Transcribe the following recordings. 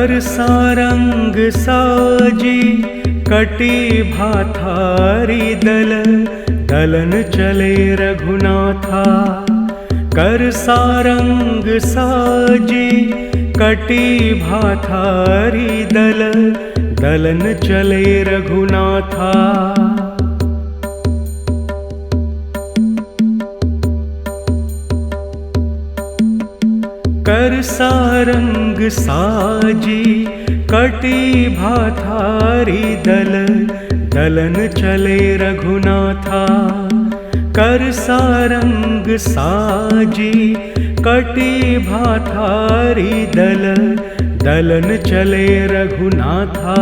कर सारंग साजी कटी भाथारी दल, दलन चले रघुनाथा। कर सारंग साजी कटी भाथारी दल, दलन चले रघुनाथा। कर सारंग साजी कटी भाथारी दल, दलन चले रघुनाथा। कर सारंग साजी कटी भाथारी दल, दलन चले रघुनाथा।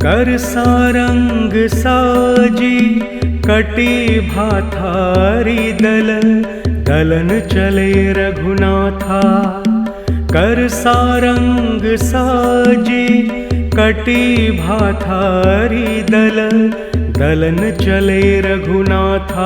कर सारंग साजी कटी भाथारी दल, दलन चले रघुनाथा। कर सारंग साजी कटी भाथारी दल, दलन चले रघुनाथा।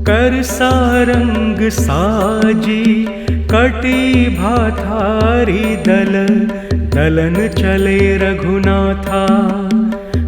कर सारंग साजी कटी भाथारी दल, दलन चले रघुनाथा।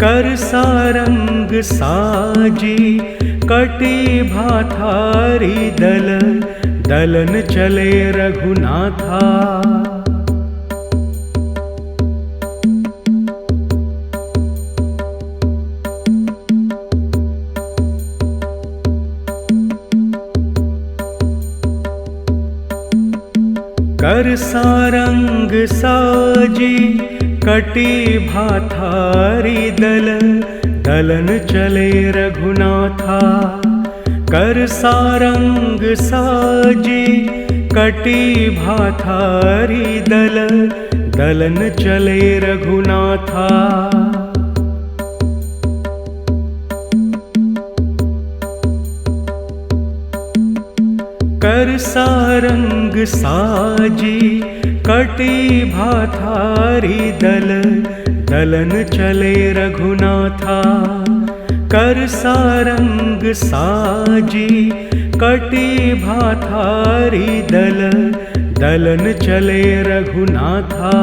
कर सारंग साजी कटी भाथारी दल, दलन चले रघुनाथा। कर सारंग साजी कटी भाथारी दल, दलन चले रघुनाथा। कर सारंग साजी कटी भाथारी दल, दलन चले रघुनाथा। कर सारंग साजी कटी भाथारी दल, दलन चले रघुनाथा। कर सारंग साजी कटी भाथारी दल, दलन चले रघुनाथा।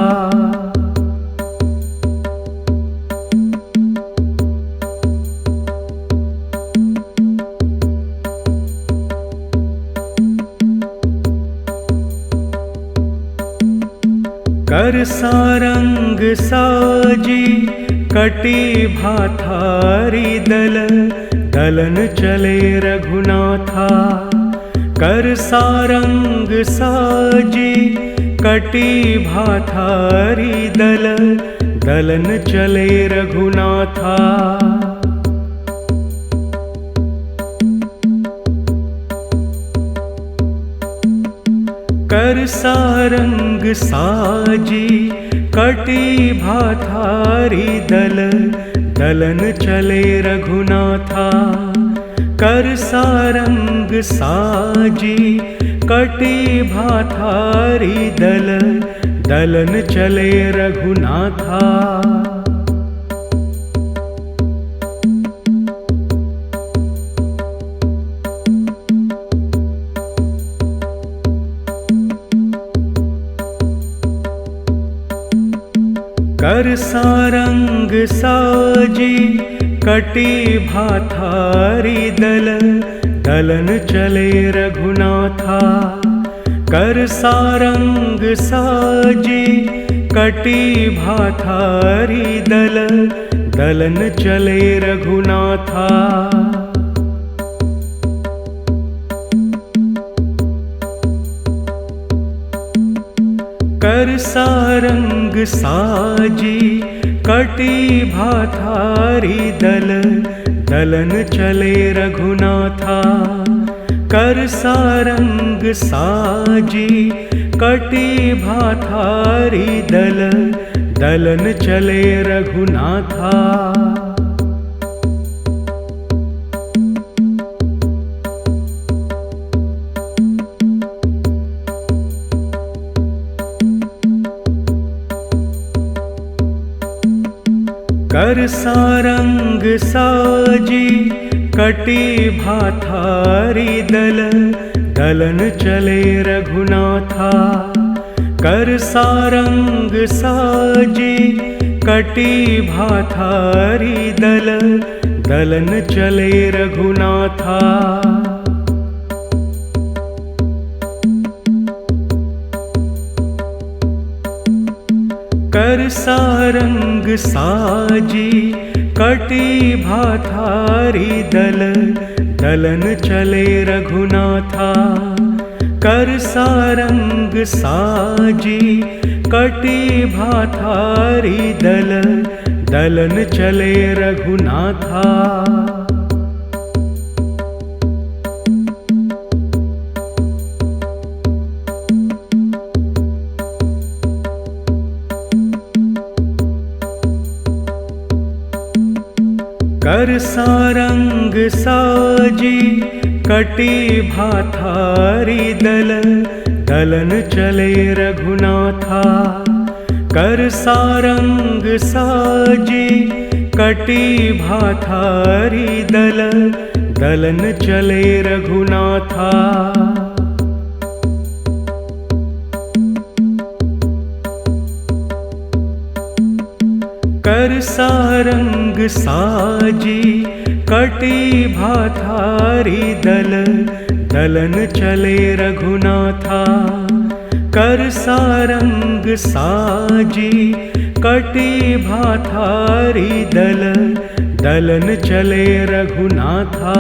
कर सारंग साजी कटी भाथारी दल, दलन चले रघुनाथा। कर सारंग साजी कटी भाथारी दल, दलन चले रघुनाथा। कर सारंग साजी कटी भाथारी दल, दलन चले रघुनाथा। कर सारंग साजी कटी भाथारी दल, दलन चले रघुनाथा। कर सारंग साजी कटी भाथारी दल, दलन चले रघुनाथा। कर सारंग साजी कटी भाथारी दल, दलन चले रघुनाथा। कर सारंग साजी कटी भाथारी दल, दलन चले रघुनाथा। कर सारंग साजी कटी भाथारी दल, दलन चले रघुनाथा। कर सारंग साजी कटी भाथारी दल, दलन चले रघुनाथा। कर सारंग साजी कटी भाथारी दल, दलन चले रघुनाथा। कर सारंग साजी कटी भाथारी दल, दलन चले रघुनाथा। कर सारंग साजी कटी भाथारी दल, दलन चले रघुनाथा। कर सारंग साजी कटी भाथारी दल, दलन चले रघुनाथा। कर सारंग साजी कटी भाथारी दल, दलन चले रघुनाथा। कर सारंग साजी कटी भाथारी दल, दलन चले रघुनाथा। कर सारंग साजी कटी भाथारी दल, दलन चले रघुनाथा।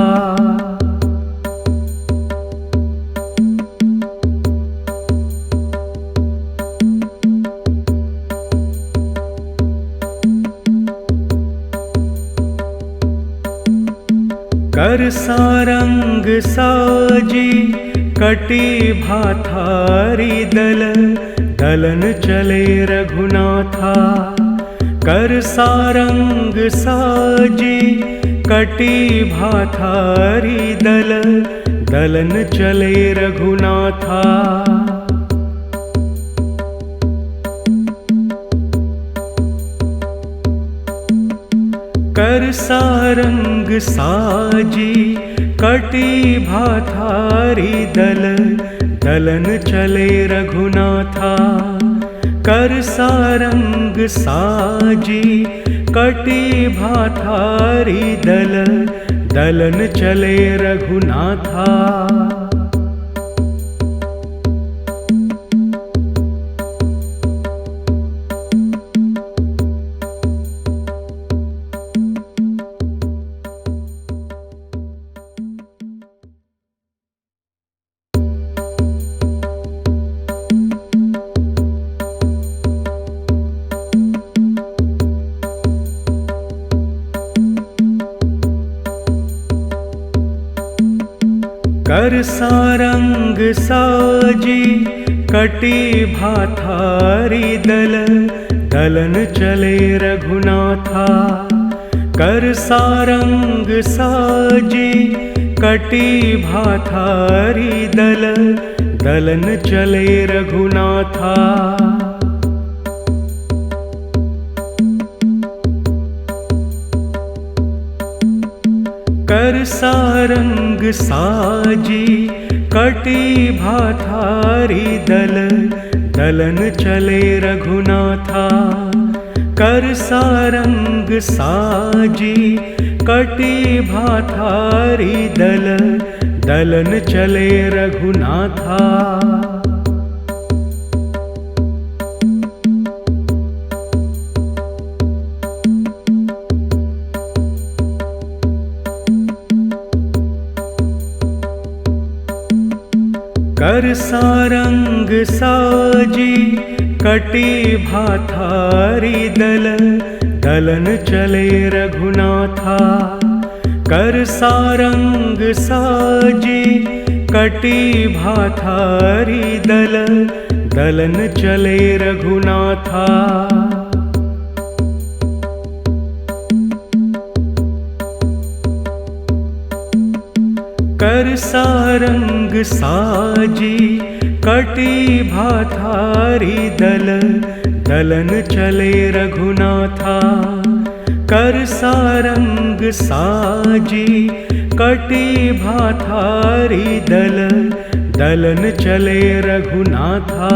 कर सारंग साजी कटी भाथारी दल, दलन चले रघुनाथा। कर सारंग साजी कटी भाथारी दल, दलन चले रघुनाथा। कर सारंग साजी कटी भाथारी दल, दलन चले रघुनाथा। कर सारंग साजी कटी भाथारी दल, दलन चले रघुनाथा। कर सारंग साजी कटी भाथारी दल, दलन चले रघुनाथा। कर सारंग साजी कटी भाथारी दल, दलन चले रघुनाथा। कर सारंग साजी कटी भाथारी दल, दलन चले रघुनाथा। कर सारंग साजी कटी भाथारी दल, दलन चले रघुनाथा। कर सारंग साजी कटी भाथारी दल, दलन चले रघुनाथा। कर सारंग साजी कटी भाथारी दल, दलन चले रघुनाथा। कर सारंग साजी कटी भाथारी दल, दलन चले रघुनाथा। कर सारंग साजी कटी भाथारी दल, दलन चले रघुनाथा।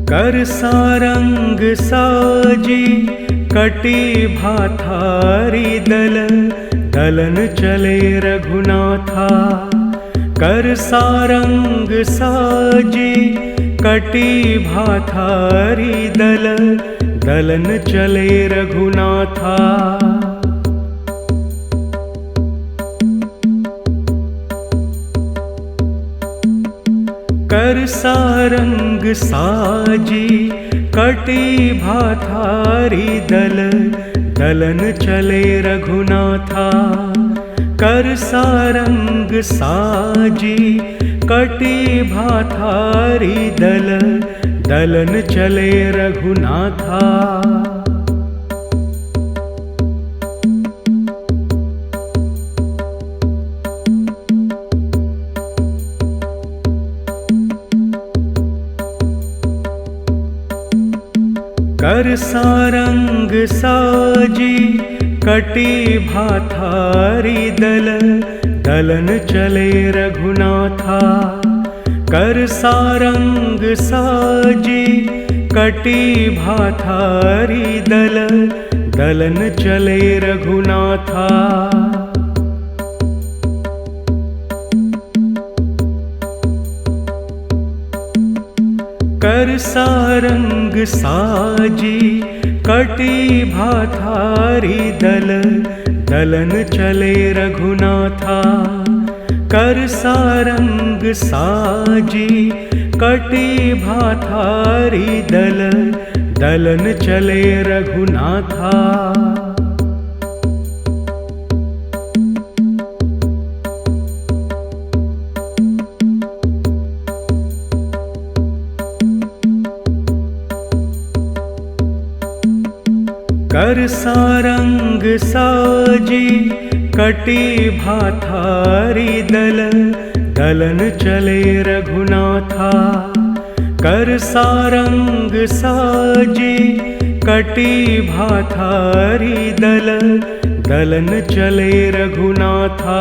कर सारंग साजी कटी भाथारी दल, दलन चले रघुनाथा। कर सारंग साजी कटी भाथारी दल, दलन चले रघुनाथा। कर सारंग साजी कटी भाथारी दल, दलन चले रघुनाथा। कर सारंग साजी कटी भाथारी दल, दलन चले रघुनाथा। कर सारंग साजी कटी भाथारी दल, दलन चले रघुनाथा। कर सारंग साजी कटी भाथारी दल, दलन चले रघुनाथा। कर सारंग साजी कटी भाथारी दल, दलन चले रघुनाथा। कर सारंग साजी कटी भाथारी दल, दलन चले रघुनाथा। कर सारंग साजी कटी भाथारी दल, दलन चले रघुनाथा। कर सारंग साजी कटी भाथारी दल, दलन चले रघुनाथा।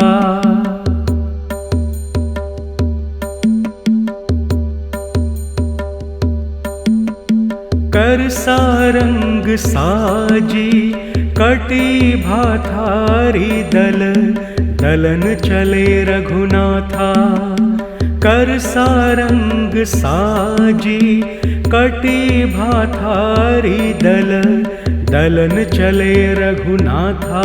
कर सारंग साजी कटी भाथारी दल, दलन चले रघुनाथा। कर सारंग साजी कटी भाथारी दल, दलन चले रघुनाथा।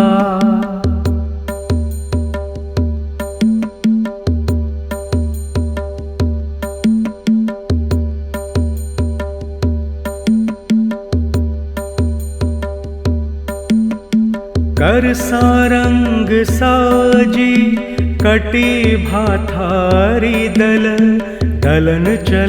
कर सारंग साजी कटी भाथारी दल, दलन चले